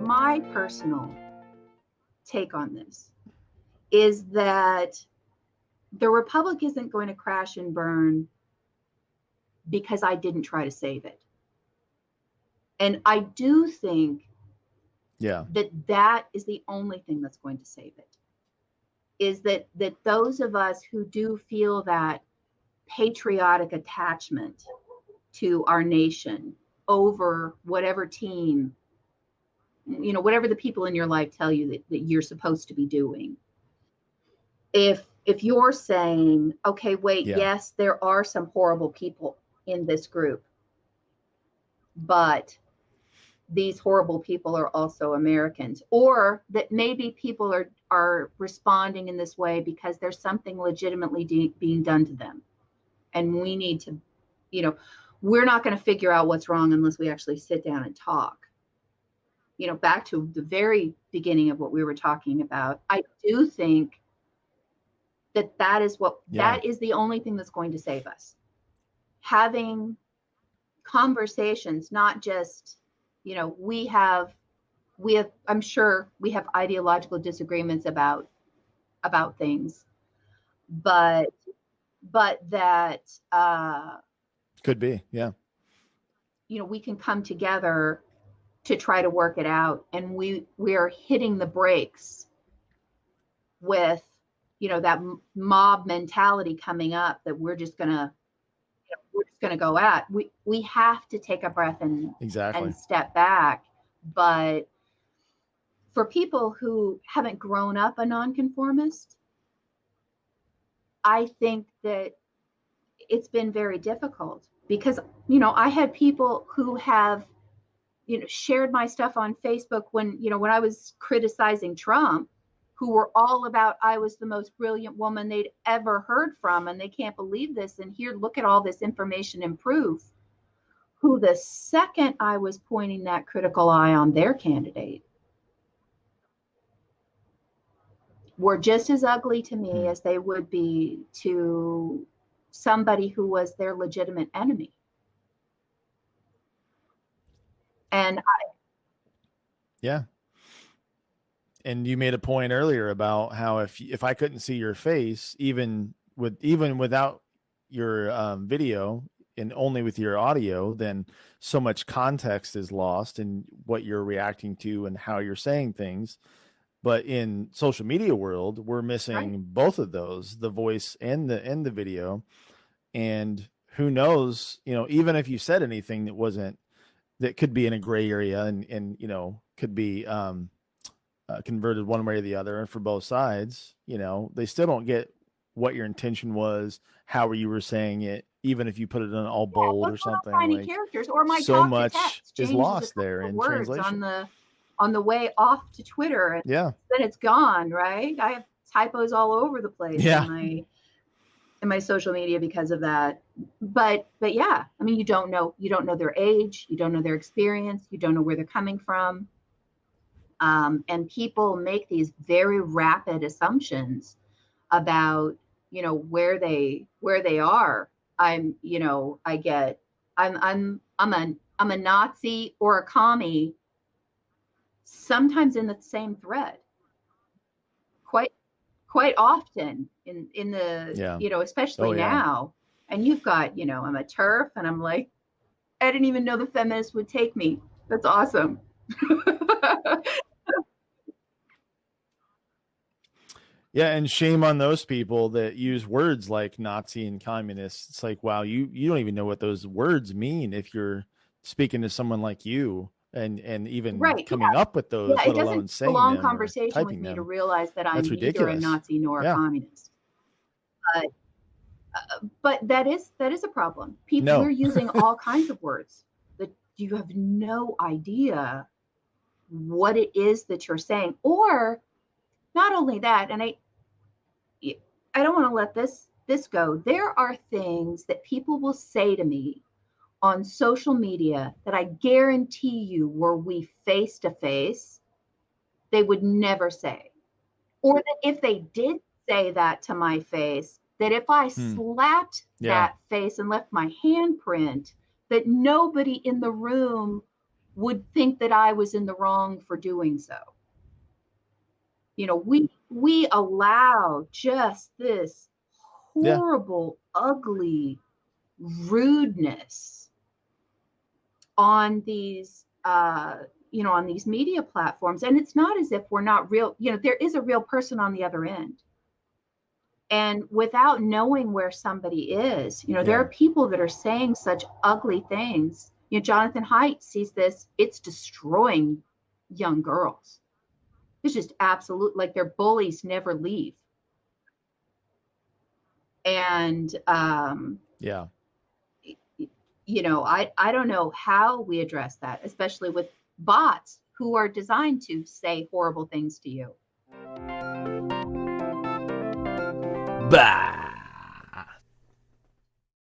my personal take on this is that the Republic isn't going to crash and burn because I didn't try to save it. And I do think that is the only thing that's going to save it, is that those of us who do feel that patriotic attachment to our nation over whatever team, whatever the people in your life tell you that you're supposed to be doing. If you're saying, okay, wait, yes, there are some horrible people in this group, but these horrible people are also Americans, or that maybe people are responding in this way because there's something legitimately being done to them. And we need to, we're not going to figure out what's wrong unless we actually sit down and talk. Back to the very beginning of what we were talking about, I do think that is the only thing that's going to save us. Having conversations, not just, I'm sure we have ideological disagreements about things, but that could be, we can come together to try to work it out, and we are hitting the brakes with that mob mentality coming up that we're just gonna go at. We have to take a breath and step back. But for people who haven't grown up a nonconformist, I think that it's been very difficult because, I had people who have, shared my stuff on Facebook when I was criticizing Trump, who were all about, I was the most brilliant woman they'd ever heard from, and they can't believe this. And here, look at all this information and proof. Who the second I was pointing that critical eye on their candidate were just as ugly to me as they would be to somebody who was their legitimate enemy. And and you made a point earlier about how if I couldn't see your face, even without your video and only with your audio, then so much context is lost in what you're reacting to and how you're saying things. But in social media world, we're missing both of those, the voice and the video. And who knows, even if you said anything that could be in a gray area and could be converted one way or the other for both sides, they still don't get what your intention was, how you were saying it, even if you put it in all bold or something. Like characters, or my so much is lost there in translation on the way off to Twitter, and then it's gone. Right, I have typos all over the place in my social media because of that. But yeah, I mean, you don't know their age, you don't know their experience, you don't know where they're coming from. And people make these very rapid assumptions about, where they are. I'm a Nazi or a commie, sometimes in the same thread. Quite often in the, especially now. And you've got, I'm a TERF, and I'm like, I didn't even know the feminists would take me. That's awesome. Yeah, and shame on those people that use words like Nazi and communist. It's like, wow, you don't even know what those words mean if you're speaking to someone like you and even coming up with those, let alone saying them. It doesn't long conversation with me to realize that I'm neither a Nazi nor a communist. But that is a problem. People are using all kinds of words that you have no idea what it is that you're saying. Or not only that, and I don't want to let this go. There are things that people will say to me on social media that I guarantee you, were we face to face, they would never say. Or that if they did say that to my face, that if I slapped that face and left my handprint, that nobody in the room would think that I was in the wrong for doing so. You know, we allow just this horrible, ugly rudeness on these on these media platforms. And it's not as if we're not real, there is a real person on the other end. And without knowing where somebody is, there are people that are saying such ugly things. Jonathan Haidt sees this, it's destroying young girls. It's just absolute, like their bullies never leave. And I don't know how we address that, especially with bots who are designed to say horrible things to you. Bah!